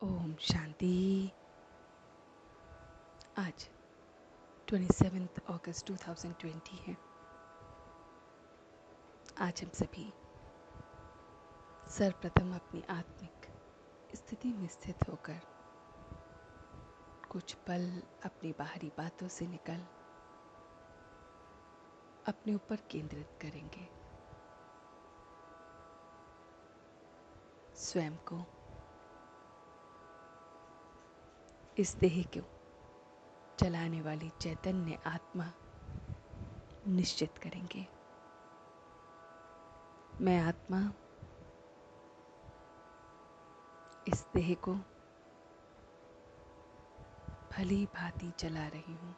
ओम शांति। आज 27 अगस्त 2020 है। आज हम सभी सर्वप्रथम अपनी आत्मिक स्थिति में स्थित होकर कुछ पल अपनी बाहरी बातों से निकल अपने ऊपर केंद्रित करेंगे। स्वयं को, इस देह को चलाने वाली चैतन्य आत्मा निश्चित करेंगे। मैं आत्मा इस देह को भली भांति चला रही हूँ।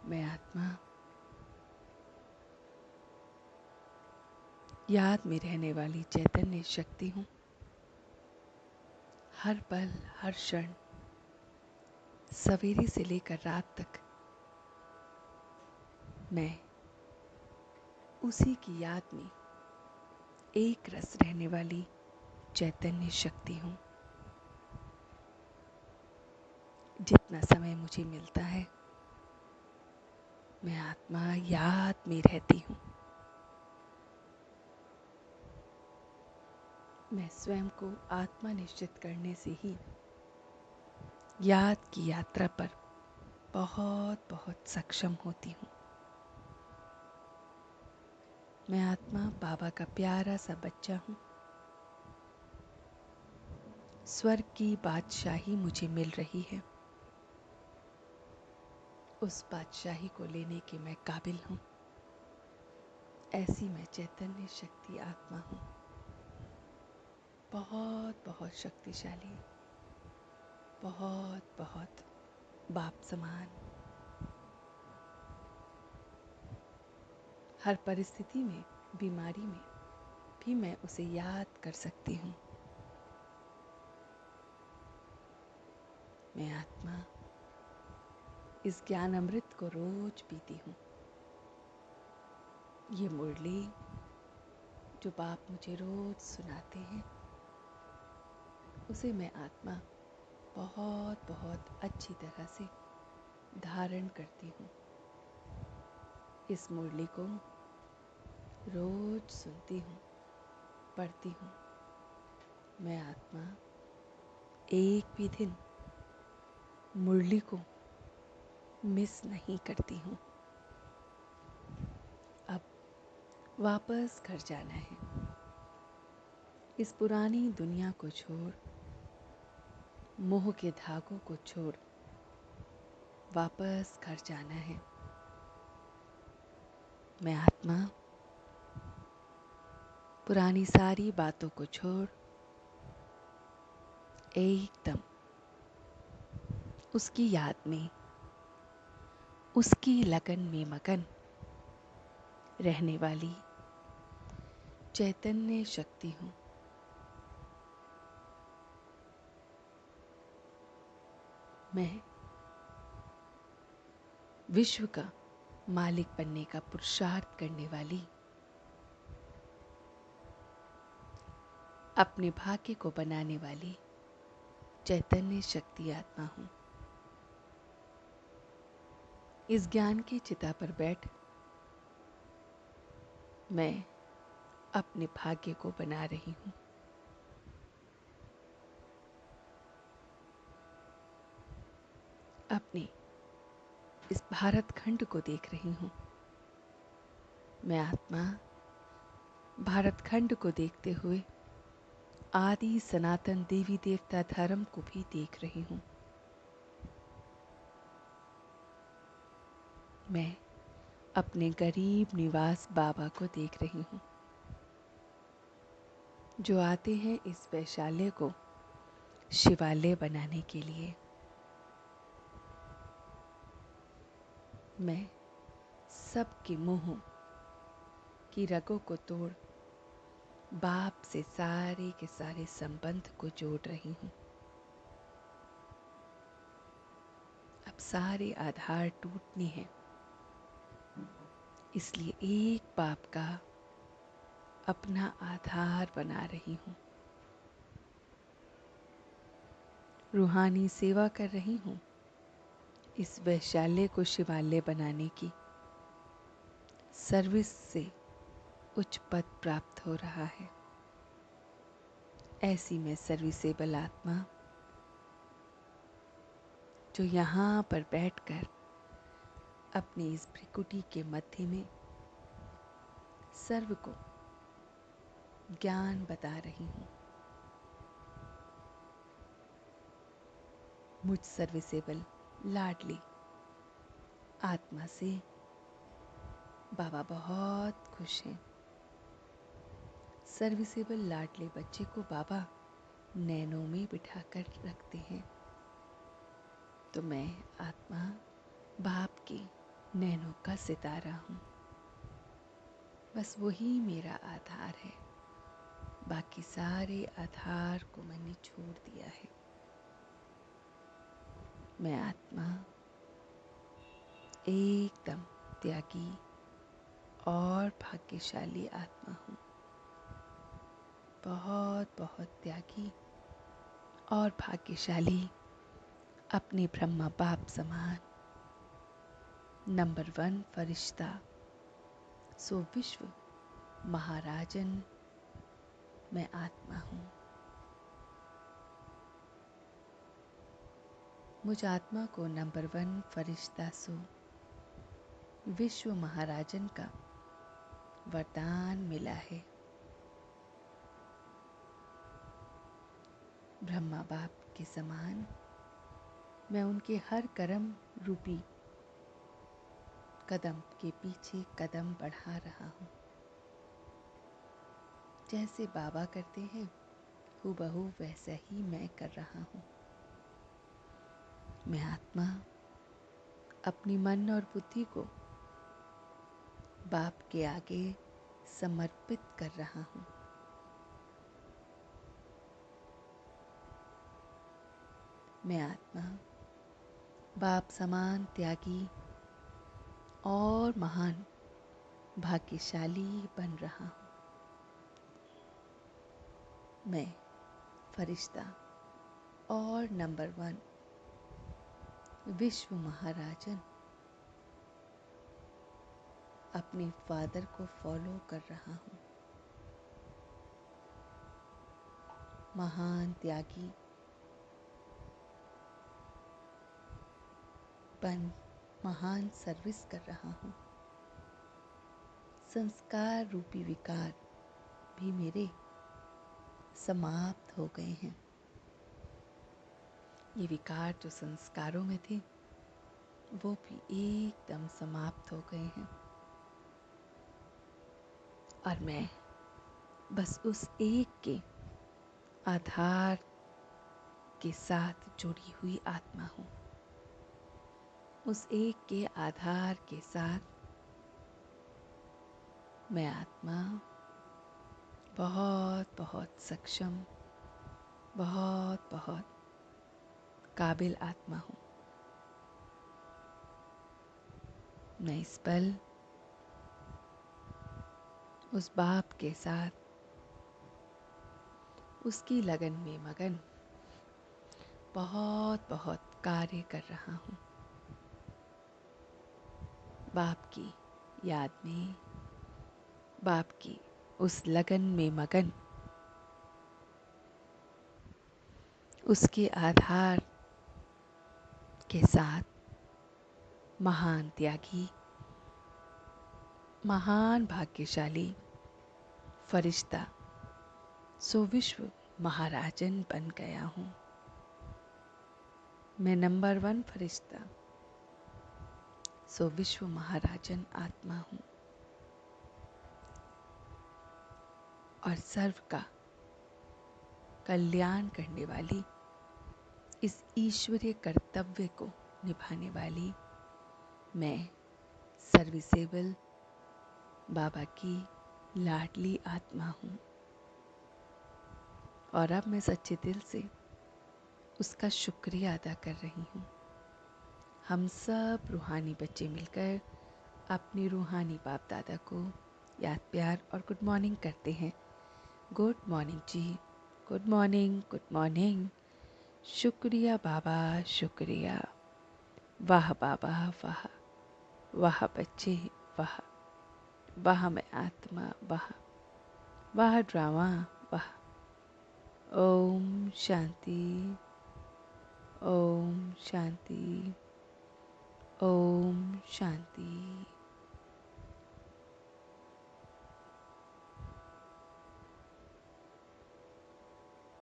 मैं आत्मा याद में रहने वाली चैतन्य शक्ति हूँ। हर पल, हर क्षण, सवेरे से लेकर रात तक मैं उसी की याद में एक रस रहने वाली चैतन्य शक्ति हूँ। जितना समय मुझे मिलता है, मैं आत्मा याद में रहती हूँ। मैं स्वयं को आत्मा निश्चित करने से ही याद की यात्रा पर बहुत बहुत सक्षम होती हूँ। मैं आत्मा बाबा का प्यारा सा बच्चा हूँ। स्वर्ग की बादशाही मुझे मिल रही है। उस बादशाही को लेने के मैं काबिल हूँ। ऐसी मैं चैतन्य शक्ति आत्मा हूँ, बहुत बहुत शक्तिशाली, बहुत बहुत बाप समान। हर परिस्थिति में, बीमारी में भी मैं उसे याद कर सकती हूँ। मैं आत्मा इस ज्ञान अमृत को रोज पीती हूँ। ये मुरली जो बाप मुझे रोज सुनाते हैं, उसे मैं आत्मा बहुत बहुत अच्छी तरह से धारण करती हूँ। इस मुरली को रोज सुनती हूँ, पढ़ती हूँ। मैं आत्मा एक भी दिन मुरली को मिस नहीं करती हूँ। अब वापस घर जाना है। इस पुरानी दुनिया को छोड़, मोह के धागों को छोड़ वापस घर जाना है। मैं आत्मा पुरानी सारी बातों को छोड़ एकदम उसकी याद में, उसकी लगन में मगन रहने वाली चैतन्य शक्ति हूँ। मैं विश्व का मालिक बनने का पुरुषार्थ करने वाली, अपने भाग्य को बनाने वाली चैतन्य शक्ति आत्मा हूँ। इस ज्ञान की चिता पर बैठ मैं अपने भाग्य को बना रही हूँ। अपने इस भारत खंड को देख रही हूँ। मैं आत्मा भारत खंड को देखते हुए आदि सनातन देवी देवता धर्म को भी देख रही हूँ। मैं अपने गरीब निवास बाबा को देख रही हूँ, जो आते हैं इस वैशाल्य को शिवालय बनाने के लिए। मैं सबके मोह की रगों को तोड़ बाप से सारे के सारे संबंध को जोड़ रही हूँ। अब सारे आधार टूटने हैं, इसलिए एक बाप का अपना आधार बना रही हूँ। रूहानी सेवा कर रही हूँ इस वैशाल्य को शिवालय बनाने की। सर्विस से उच्च पद प्राप्त हो रहा है। ऐसी मैं सर्विसेबल आत्मा जो यहाँ पर बैठकर अपनी इस भ्रिकुटी के मध्य में सर्व को ज्ञान बता रही हूँ। मुझ सर्विसेबल लाडली आत्मा से बाबा बहुत खुश हैं। सर्विसेबल लाडले बच्चे को बाबा नैनों में बिठाकर रखते हैं, तो मैं आत्मा बाप के नैनों का सितारा हूँ। बस वही मेरा आधार है। बाकी सारे आधार को मैंने छोड़ दिया है। मैं आत्मा एकदम त्यागी और भाग्यशाली आत्मा हूँ। बहुत बहुत त्यागी और भाग्यशाली, अपने ब्रह्मा बाप समान नंबर 1 फरिश्ता, सो विश्व महाराजन मैं आत्मा हूँ। मुझ आत्मा को नंबर 1 फरिश्ता सो विश्व महाराजन का वरदान मिला है। ब्रह्मा बाप के समान मैं उनके हर कर्म रूपी कदम के पीछे कदम बढ़ा रहा हूँ। जैसे बाबा करते हैं हूबहू वैसा ही मैं कर रहा हूँ। मैं आत्मा अपनी मन और बुद्धि को बाप के आगे समर्पित कर रहा हूँ। मैं आत्मा बाप समान त्यागी और महान भाग्यशाली बन रहा हूँ। मैं फरिश्ता और नंबर 1 विश्व महाराजन अपने फादर को फॉलो कर रहा हूँ। महान त्यागी बन महान सर्विस कर रहा हूँ। संस्कार रूपी विकार भी मेरे समाप्त हो गए हैं। ये विकार जो संस्कारों में थे वो भी एकदम समाप्त हो गए हैं। और मैं बस उस एक के आधार के साथ जुड़ी हुई आत्मा हूँ। उस एक के आधार के साथ मैं आत्मा बहुत बहुत सक्षम, बहुत बहुत काबिल आत्मा हूँ। मैं इस पल उस बाप के साथ उसकी लगन में मगन बहुत बहुत कार्य कर रहा हूँ। बाप की याद में, बाप की उस लगन में मगन, उसके आधार के साथ महान त्यागी, महान भाग्यशाली फरिश्ता सो विश्व महाराजन बन गया हूँ। मैं नंबर 1 फरिश्ता सो विश्व महाराजन आत्मा हूँ और सर्व का कल्याण करने वाली, इस ईश्वरीय कर्तव्य को निभाने वाली मैं सर्विसेबल बाबा की लाडली आत्मा हूँ। और अब मैं सच्चे दिल से उसका शुक्रिया अदा कर रही हूँ। हम सब रूहानी बच्चे मिलकर अपने रूहानी बाप दादा को याद, प्यार और गुड मॉर्निंग करते हैं। गुड मॉर्निंग जी, गुड मॉर्निंग, गुड मॉर्निंग। शुक्रिया बाबा, शुक्रिया। वाह बाबा, वाह। वाह बच्चे, वाह। वाह मैं आत्मा, वाह। वाह ड्रामा, वाह। ओम शांति, ओम शांति, ओम शांति।